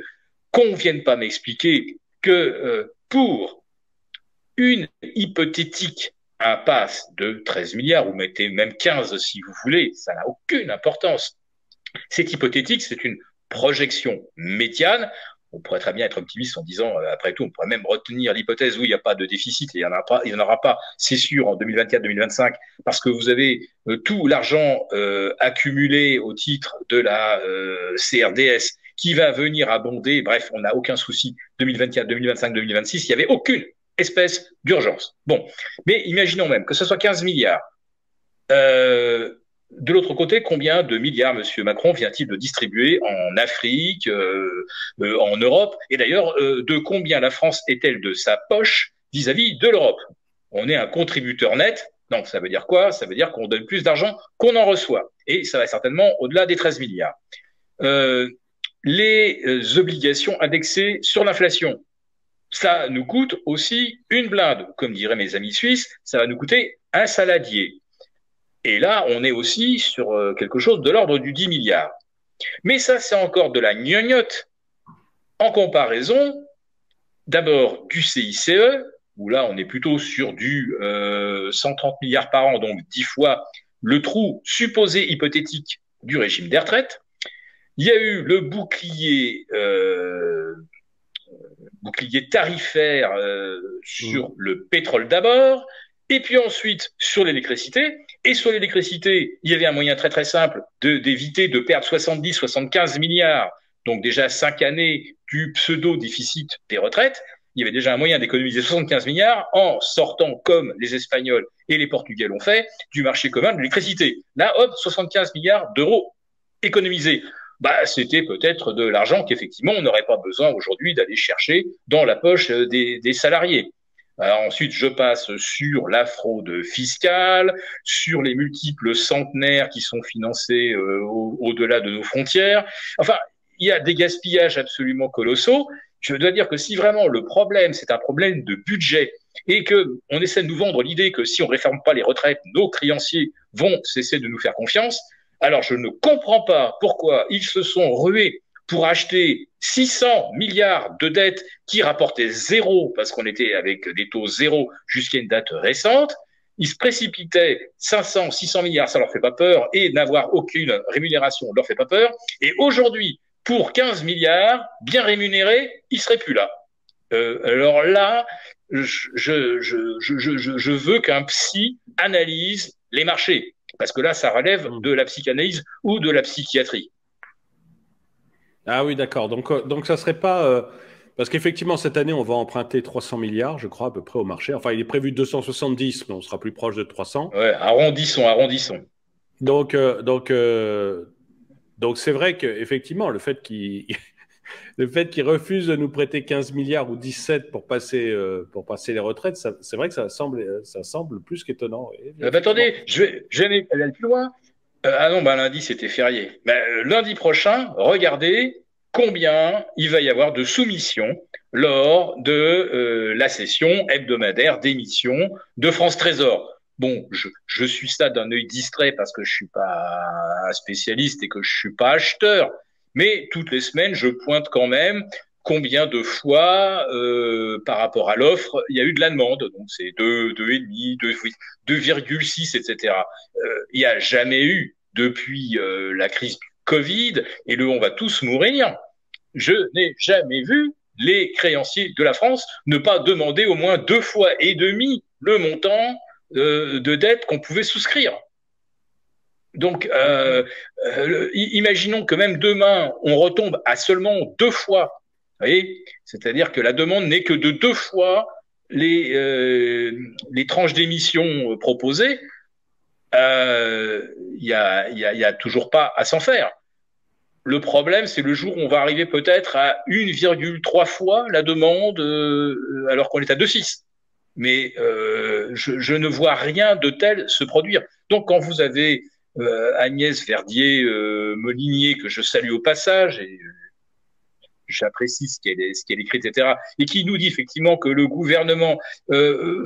qu'on ne vienne pas m'expliquer que pour une hypothétique impasse de 13 milliards, ou mettez même 15 si vous voulez, ça n'a aucune importance. C'est hypothétique, c'est une projection médiane. On pourrait très bien être optimiste en disant, après tout, on pourrait même retenir l'hypothèse où il n'y a pas de déficit, et il n'y en aura pas, c'est sûr, en 2024-2025, parce que vous avez tout l'argent accumulé au titre de la CRDS qui va venir abonder. Bref, on n'a aucun souci 2024, 2025, 2026. Il n'y avait aucune espèce d'urgence. Bon, mais imaginons même que ce soit 15 milliards. De l'autre côté, combien de milliards M. Macron vient-il de distribuer en Afrique, en Europe? Et d'ailleurs, de combien la France est-elle de sa poche vis-à-vis de l'Europe? On est un contributeur net. Donc, ça veut dire quoi? Ça veut dire qu'on donne plus d'argent qu'on en reçoit. Et ça va certainement au-delà des 13 milliards. Euh, les obligations indexées sur l'inflation, ça nous coûte aussi une blinde. Comme diraient mes amis suisses, ça va nous coûter un saladier. Et là, on est aussi sur quelque chose de l'ordre du 10 milliards. Mais ça, c'est encore de la gnognotte en comparaison, d'abord du CICE, où là, on est plutôt sur du 130 milliards par an, donc 10 fois le trou supposé hypothétique du régime des retraites. Il y a eu le bouclier tarifaire sur le pétrole d'abord, et puis ensuite sur l'électricité. Et sur l'électricité, il y avait un moyen très très simple d'éviter de perdre 70-75 milliards, donc déjà 5 années du pseudo-déficit des retraites. Il y avait déjà un moyen d'économiser 75 milliards en sortant, comme les Espagnols et les Portugais l'ont fait, du marché commun de l'électricité. Là, hop, 75 milliards d'euros économisés. Bah, c'était peut-être de l'argent qu'effectivement on n'aurait pas besoin aujourd'hui d'aller chercher dans la poche des salariés. Alors ensuite, je passe sur la fraude fiscale, sur les multiples centenaires qui sont financés au-delà de nos frontières. Enfin, il y a des gaspillages absolument colossaux. Je dois dire que si vraiment le problème, c'est un problème de budget et qu'on essaie de nous vendre l'idée que si on ne réforme pas les retraites, nos créanciers vont cesser de nous faire confiance, alors je ne comprends pas pourquoi ils se sont rués pour acheter 600 milliards de dettes qui rapportaient zéro, parce qu'on était avec des taux zéro jusqu'à une date récente. Ils se précipitaient 500, 600 milliards, ça leur fait pas peur, et n'avoir aucune rémunération leur fait pas peur. Et aujourd'hui, pour 15 milliards, bien rémunérés, ils seraient plus là. Alors là, je veux qu'un psy analyse les marchés, parce que là, ça relève de la psychanalyse ou de la psychiatrie. Ah oui, d'accord. Donc ça serait pas... parce qu'effectivement, cette année, on va emprunter 300 milliards, je crois, à peu près au marché. Enfin, il est prévu 270, mais on sera plus proche de 300. Ouais, arrondissons, arrondissons. Donc, euh, donc, euh, donc c'est vrai qu'effectivement, le fait qu'il le fait qu'ils refusent de nous prêter 15 milliards ou 17 pour passer les retraites, c'est vrai que ça semble plus qu'étonnant. Attendez, je vais aller plus loin. Ah non, bah, lundi, c'était férié. Lundi prochain, regardez combien il va y avoir de soumissions lors de la session hebdomadaire d'émission de France Trésor. Bon, je suis ça d'un œil distrait parce que je suis pas un spécialiste et que je suis pas acheteur. Mais toutes les semaines, je pointe quand même combien de fois, par rapport à l'offre, il y a eu de la demande. Donc c'est 2,5, 2,6, etc. Il n'y a jamais eu, depuis la crise du Covid, et on va tous mourir, je n'ai jamais vu les créanciers de la France ne pas demander au moins 2,5 fois le montant de dette qu'on pouvait souscrire. Donc, imaginons que même demain, on retombe à seulement 2 fois. Vous voyez, c'est-à-dire que la demande n'est que de 2 fois les tranches d'émission proposées. Y a toujours pas à s'en faire. Le problème, c'est le jour où on va arriver peut-être à 1,3 fois la demande, alors qu'on est à 2,6. Mais je ne vois rien de tel se produire. Donc, quand vous avez Agnès Verdier-Molinier, que je salue au passage, et j'apprécie ce qu'elle écrit, etc., et qui nous dit effectivement que le gouvernement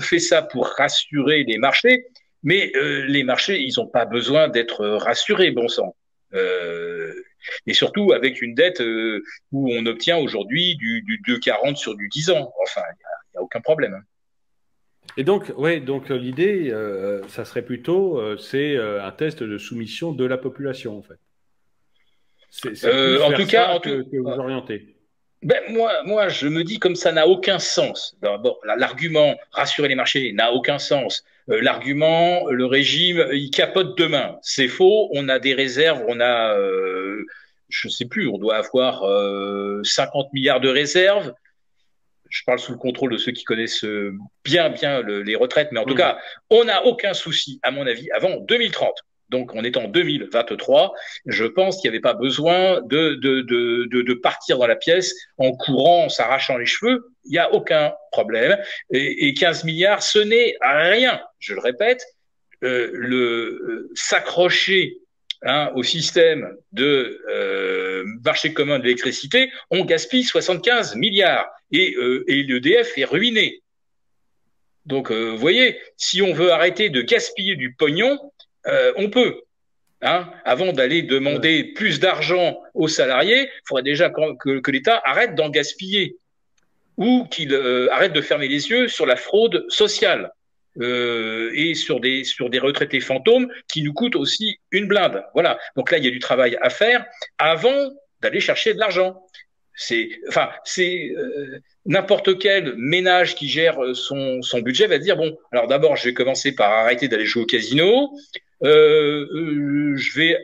fait ça pour rassurer les marchés, mais les marchés, ils n'ont pas besoin d'être rassurés, bon sang. Et surtout avec une dette où on obtient aujourd'hui du 2,40 sur du 10 ans. Enfin, il n'y a aucun problème. Et donc, ouais, donc l'idée, ça serait plutôt, c'est un test de soumission de la population, en fait. C'est plus En vers tout cas, ça que vous orientez. Ben, moi, je me dis comme ça n'a aucun sens. D'abord, l'argument rassurer les marchés n'a aucun sens. L'argument, le régime, il capote demain. C'est faux. On a des réserves. On a, je sais plus, on doit avoir 50 milliards de réserves. Je parle sous le contrôle de ceux qui connaissent bien les retraites, mais en tout cas, on n'a aucun souci, à mon avis, avant 2030. Donc, on est en 2023. Je pense qu'il n'y avait pas besoin de partir dans la pièce en courant, en s'arrachant les cheveux. Il n'y a aucun problème. Et 15 milliards, ce n'est rien. Je le répète, s'accrocher au système de marché commun de l'électricité, on gaspille 75 milliards et l'EDF est ruiné. Donc, vous voyez, si on veut arrêter de gaspiller du pognon, on peut. Avant d'aller demander plus d'argent aux salariés, il faudrait déjà que l'État arrête d'en gaspiller. ou qu'il arrête de fermer les yeux sur la fraude sociale et sur des retraités fantômes qui nous coûtent aussi une blinde. Voilà. Donc là, il y a du travail à faire avant d'aller chercher de l'argent. C'est n'importe quel ménage qui gère son budget va dire bon, alors d'abord, je vais commencer par arrêter d'aller jouer au casino. Je vais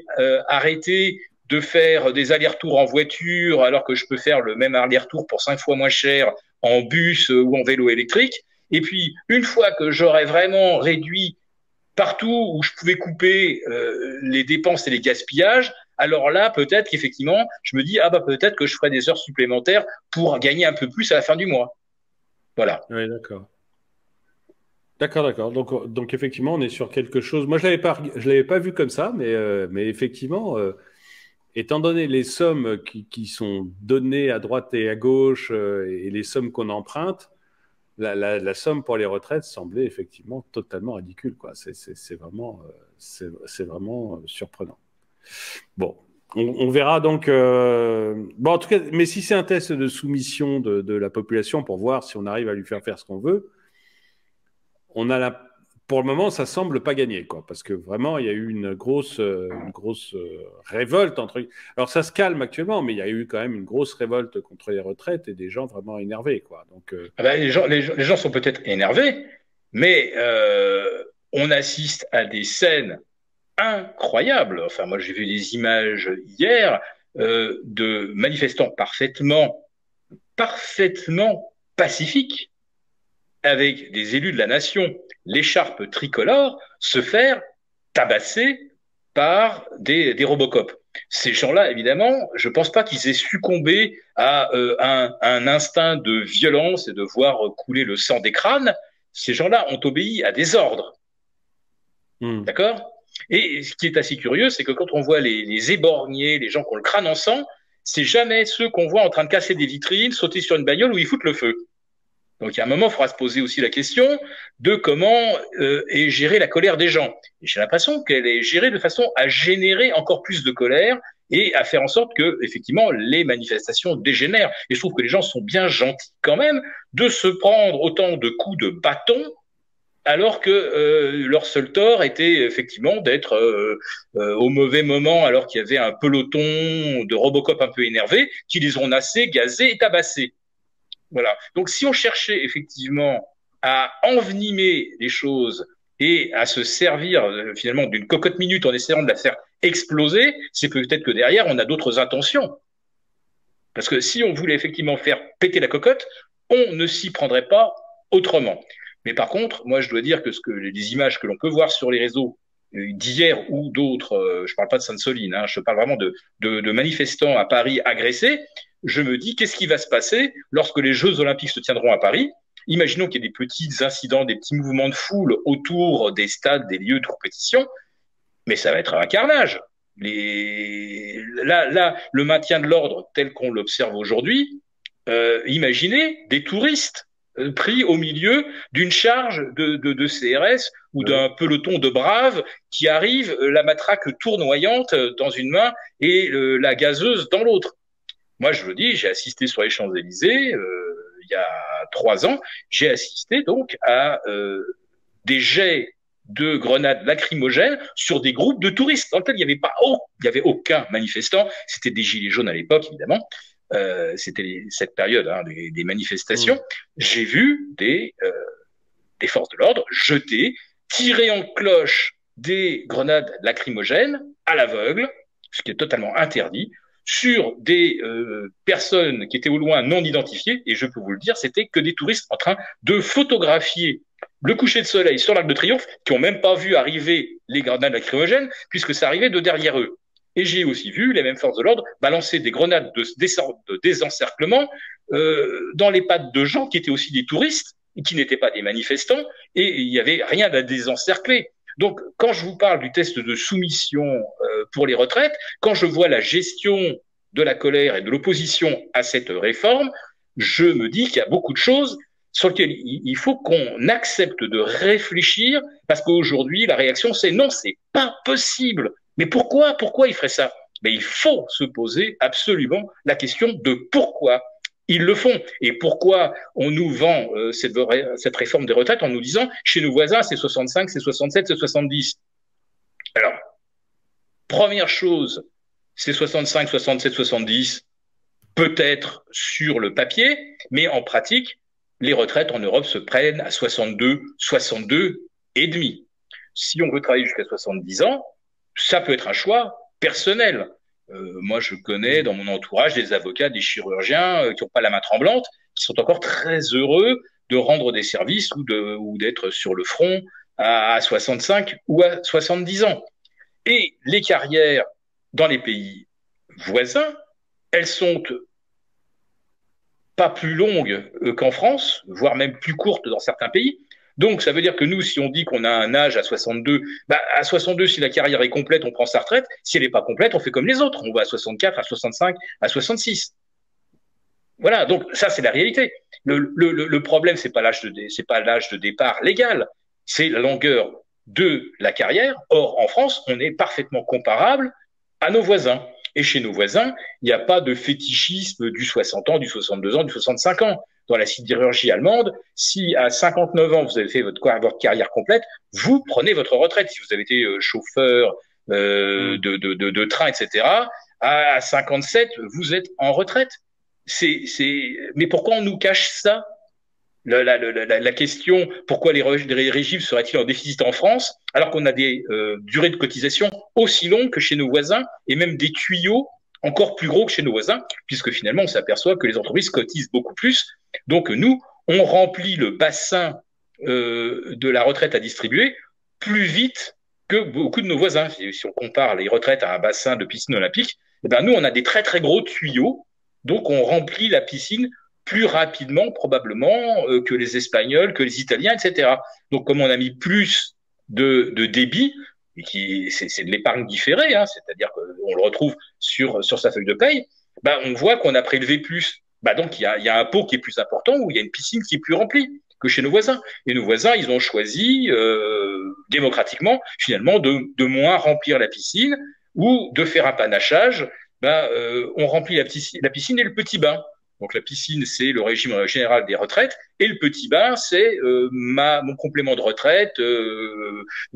arrêter de faire des allers-retours en voiture alors que je peux faire le même aller-retour pour 5 fois moins cher en bus ou en vélo électrique. Et puis, une fois que j'aurai vraiment réduit partout où je pouvais couper les dépenses et les gaspillages, alors là, peut-être qu'effectivement, je me dis, ah bah peut-être que je ferai des heures supplémentaires pour gagner un peu plus à la fin du mois. Voilà. Oui, d'accord. D'accord, d'accord. Donc effectivement, on est sur quelque chose. Moi, je l'avais pas vu comme ça, mais effectivement, étant donné les sommes qui sont données à droite et à gauche et les sommes qu'on emprunte, la somme pour les retraites semblait effectivement totalement ridicule, quoi. C'est vraiment surprenant. Bon, on verra donc. Bon, en tout cas, mais si c'est un test de soumission de la population pour voir si on arrive à lui faire faire ce qu'on veut, on a pour le moment, ça semble pas gagner, quoi, parce que vraiment, il y a eu une grosse révolte entre. Alors, ça se calme actuellement, mais il y a eu quand même une grosse révolte contre les retraites et des gens vraiment énervés, quoi. Donc, ah ben, les gens sont peut-être énervés, mais on assiste à des scènes incroyables. Enfin, moi, j'ai vu des images hier de manifestants parfaitement pacifiques avec des élus de la nation, l'écharpe tricolore, se faire tabasser par des Robocop. Ces gens-là, évidemment, je ne pense pas qu'ils aient succombé à un instinct de violence et de voir couler le sang des crânes. Ces gens-là ont obéi à des ordres. D'accord? Et ce qui est assez curieux, c'est que quand on voit les éborgnés, les gens qui ont le crâne en sang, c'est jamais ceux qu'on voit en train de casser des vitrines, sauter sur une bagnole ou ils foutent le feu. Donc, il y a un moment, il faudra se poser aussi la question de comment est gérée la colère des gens. Et j'ai l'impression qu'elle est gérée de façon à générer encore plus de colère et à faire en sorte que, effectivement, les manifestations dégénèrent. Et je trouve que les gens sont bien gentils quand même de se prendre autant de coups de bâton alors que leur seul tort était effectivement d'être au mauvais moment alors qu'il y avait un peloton de Robocop un peu énervé qui les ont nassés, gazés et tabassés. Voilà. Donc, si on cherchait effectivement à envenimer les choses et à se servir finalement d'une cocotte minute en essayant de la faire exploser, c'est peut-être que derrière, on a d'autres intentions. Parce que si on voulait effectivement faire péter la cocotte, on ne s'y prendrait pas autrement. Mais par contre, moi, je dois dire que les images que l'on peut voir sur les réseaux d'hier ou d'autres, je ne parle pas de Sainte-Soline, hein, je parle vraiment de manifestants à Paris agressés, je me dis, qu'est-ce qui va se passer lorsque les Jeux Olympiques se tiendront à Paris? Imaginons qu'il y ait des petits incidents, des petits mouvements de foule autour des stades, des lieux de compétition, mais ça va être un carnage. Là, le maintien de l'ordre tel qu'on l'observe aujourd'hui, imaginez des touristes pris au milieu d'une charge de CRS ou d'un peloton de braves qui arrive, la matraque tournoyante dans une main et la gazeuse dans l'autre. Moi, je vous dis, j'ai assisté sur les Champs-Élysées il y a 3 ans, j'ai assisté donc à des jets de grenades lacrymogènes sur des groupes de touristes dans lesquels il n'y avait aucun manifestant. C'était des gilets jaunes à l'époque, évidemment. C'était cette période des manifestations. J'ai vu des forces de l'ordre jeter, tirer en cloche des grenades lacrymogènes à l'aveugle, ce qui est totalement interdit, sur des personnes qui étaient au loin non identifiées, et je peux vous le dire, c'était que des touristes en train de photographier le coucher de soleil sur l'Arc de Triomphe, qui n'ont même pas vu arriver les grenades lacrymogènes, puisque ça arrivait de derrière eux. Et j'ai aussi vu les mêmes forces de l'ordre balancer des grenades de désencerclement dans les pattes de gens qui étaient aussi des touristes, et qui n'étaient pas des manifestants, et il n'y avait rien à désencercler. Donc, quand je vous parle du test de soumission pour les retraites, quand je vois la gestion de la colère et de l'opposition à cette réforme, je me dis qu'il y a beaucoup de choses sur lesquelles il faut qu'on accepte de réfléchir, parce qu'aujourd'hui, la réaction, c'est non, c'est pas possible. Mais pourquoi il ferait ça? Mais il faut se poser absolument la question de pourquoi. Ils le font. Et pourquoi on nous vend cette réforme des retraites en nous disant chez nos voisins, c'est 65, c'est 67, c'est 70. Alors, première chose, c'est 65, 67, 70, peut-être sur le papier, mais en pratique, les retraites en Europe se prennent à 62, 62 et demi. Si on veut travailler jusqu'à 70 ans, ça peut être un choix personnel. Moi, je connais dans mon entourage des avocats, des chirurgiens qui n'ont pas la main tremblante, qui sont encore très heureux de rendre des services ou d'être sur le front à 65 ou à 70 ans. Et les carrières dans les pays voisins, elles sont pas plus longues qu'en France, voire même plus courtes dans certains pays. Donc, ça veut dire que nous, si on dit qu'on a un âge à 62, à 62, si la carrière est complète, on prend sa retraite. Si elle n'est pas complète, on fait comme les autres. On va à 64, à 65, à 66. Voilà, donc ça, c'est la réalité. Le problème, c'est pas l'âge de départ légal, c'est la longueur de la carrière. Or, en France, on est parfaitement comparable à nos voisins. Et chez nos voisins, il n'y a pas de fétichisme du 60 ans, du 62 ans, du 65 ans. Dans la sidérurgie allemande, si à 59 ans, vous avez fait votre carrière complète, vous prenez votre retraite. Si vous avez été chauffeur de train, etc., à 57, vous êtes en retraite. Mais pourquoi on nous cache ça? La question, pourquoi les régimes seraient-ils en déficit en France alors qu'on a des durées de cotisation aussi longues que chez nos voisins et même des tuyaux encore plus gros que chez nos voisins, puisque finalement on s'aperçoit que les entreprises cotisent beaucoup plus. Donc nous, on remplit le bassin de la retraite à distribuer plus vite que beaucoup de nos voisins. Si on compare les retraites à un bassin de piscine olympique, eh ben nous on a des très très gros tuyaux, donc on remplit la piscine plus rapidement probablement que les Espagnols, que les Italiens, etc. Donc comme on a mis plus de débit, c'est de l'épargne différée, hein, c'est-à-dire qu'on le retrouve sur sa feuille de paye, bah, on voit qu'on a prélevé plus. Bah, donc il y a un pot qui est plus important ou il y a une piscine qui est plus remplie que chez nos voisins. Et nos voisins, ils ont choisi démocratiquement finalement de moins remplir la piscine ou de faire un panachage. Bah, on remplit la piscine et le petit bain. Donc la piscine, c'est le régime général des retraites, et le petit bain, c'est mon complément de retraite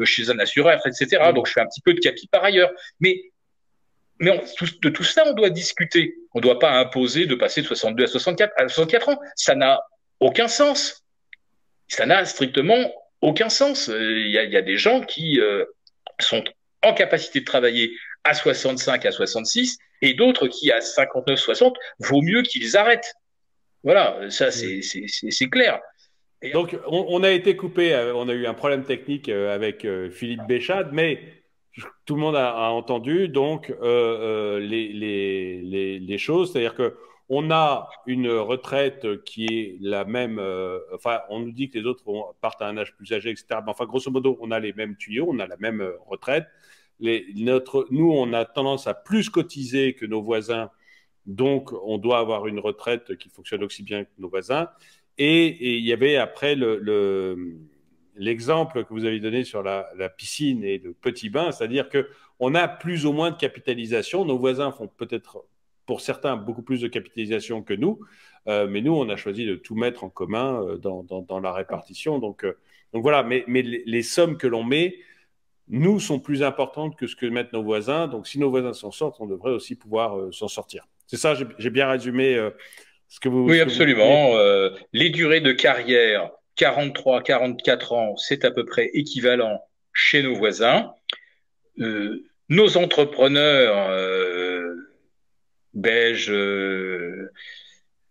chez un assureur, etc. Donc je fais un petit peu de capi par ailleurs. Mais de tout ça, on doit discuter. On ne doit pas imposer de passer de 62 à 64 ans. Ça n'a aucun sens. Ça n'a strictement aucun sens. Il y a des gens qui sont en capacité de travailler à 65, à 66, et d'autres qui, à 59, 60, vaut mieux qu'ils arrêtent. Voilà, ça, c'est clair. Et donc, on a été coupé, on a eu un problème technique avec Philippe Béchade, mais tout le monde a entendu donc les choses, c'est-à-dire que on a une retraite qui est la même, enfin, on nous dit que les autres partent à un âge plus âgé, etc. Mais enfin, grosso modo, on a les mêmes tuyaux, on a la même retraite. Nous, on a tendance à plus cotiser que nos voisins, donc on doit avoir une retraite qui fonctionne aussi bien que nos voisins. Et il y avait après l'exemple que vous avez donné sur la piscine et le petit bain, c'est-à-dire qu'on a plus ou moins de capitalisation. Nos voisins font peut-être, pour certains, beaucoup plus de capitalisation que nous, mais nous, on a choisi de tout mettre en commun dans la répartition. Donc voilà, mais les sommes que l'on met, nous, sont plus importantes que ce que mettent nos voisins. Donc si nos voisins s'en sortent, on devrait aussi pouvoir s'en sortir. C'est ça, j'ai bien résumé ce que vous... Oui, absolument. Les durées de carrière, 43, 44 ans, c'est à peu près équivalent chez nos voisins. Nos entrepreneurs belges,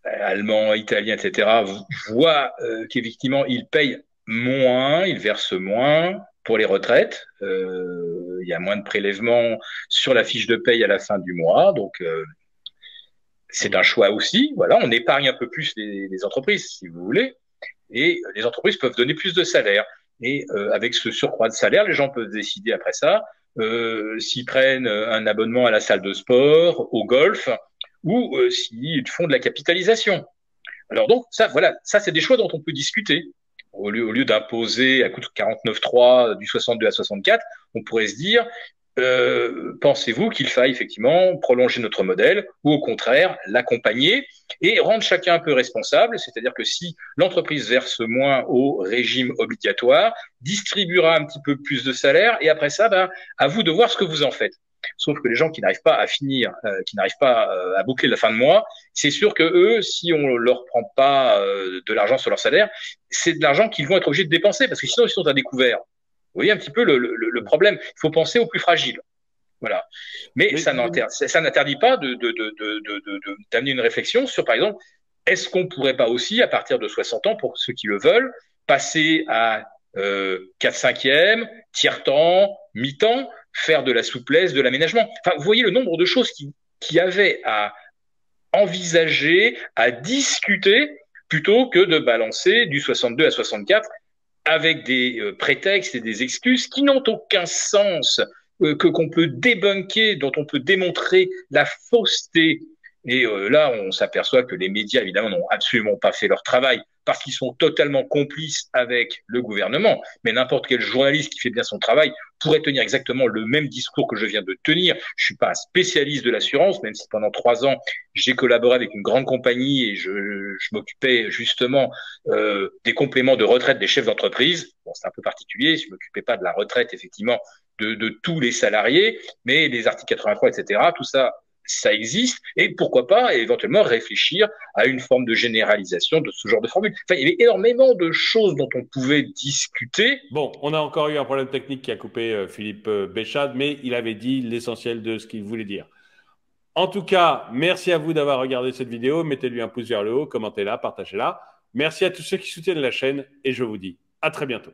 allemands, italiens, etc., voient qu'effectivement, ils payent moins, ils versent moins pour les retraites. Il y a moins de prélèvements sur la fiche de paye à la fin du mois. Donc, c'est un choix aussi. Voilà, on épargne un peu plus les entreprises, si vous voulez. Et les entreprises peuvent donner plus de salaire. Et avec ce surcroît de salaire, les gens peuvent décider après ça s'ils prennent un abonnement à la salle de sport, au golf, ou s'ils font de la capitalisation. Alors donc, ça, voilà, ça c'est des choix dont on peut discuter. Au lieu d'imposer à coup de 49,3 du 62 à 64, on pourrait se dire, pensez-vous qu'il faille effectivement prolonger notre modèle ou au contraire l'accompagner et rendre chacun un peu responsable, c'est-à-dire que si l'entreprise verse moins au régime obligatoire, distribuera un petit peu plus de salaire et après ça, ben, à vous de voir ce que vous en faites. Sauf que les gens qui n'arrivent pas à finir, qui n'arrivent pas à boucler la fin de mois, c'est sûr que eux, si on leur prend pas de l'argent sur leur salaire, c'est de l'argent qu'ils vont être obligés de dépenser parce que sinon ils sont à découvert. Vous voyez un petit peu le problème. Il faut penser aux plus fragiles. Voilà. Mais ça n'interdit pas d'amener une réflexion sur, par exemple, est-ce qu'on ne pourrait pas aussi, à partir de 60 ans, pour ceux qui le veulent, passer à 4/5e, tiers-temps, mi-temps, faire de la souplesse, de l'aménagement. Enfin, vous voyez le nombre de choses qui avaient à envisager, à discuter, plutôt que de balancer du 62 à 64 avec des prétextes et des excuses qui n'ont aucun sens, qu'on peut débunker, dont on peut démontrer la fausseté. Et là, on s'aperçoit que les médias, évidemment, n'ont absolument pas fait leur travail parce qu'ils sont totalement complices avec le gouvernement. Mais n'importe quel journaliste qui fait bien son travail pourrait tenir exactement le même discours que je viens de tenir. Je suis pas un spécialiste de l'assurance, même si pendant 3 ans, j'ai collaboré avec une grande compagnie et je m'occupais justement des compléments de retraite des chefs d'entreprise. Bon, c'est un peu particulier, je m'occupais pas de la retraite, effectivement, de tous les salariés, mais les articles 83, etc., tout ça, ça existe, et pourquoi pas éventuellement réfléchir à une forme de généralisation de ce genre de formule. Enfin, il y avait énormément de choses dont on pouvait discuter. Bon, on a encore eu un problème technique qui a coupé Philippe Béchade, mais il avait dit l'essentiel de ce qu'il voulait dire. En tout cas, merci à vous d'avoir regardé cette vidéo. Mettez-lui un pouce vers le haut, commentez-la, partagez-la. Merci à tous ceux qui soutiennent la chaîne et je vous dis à très bientôt.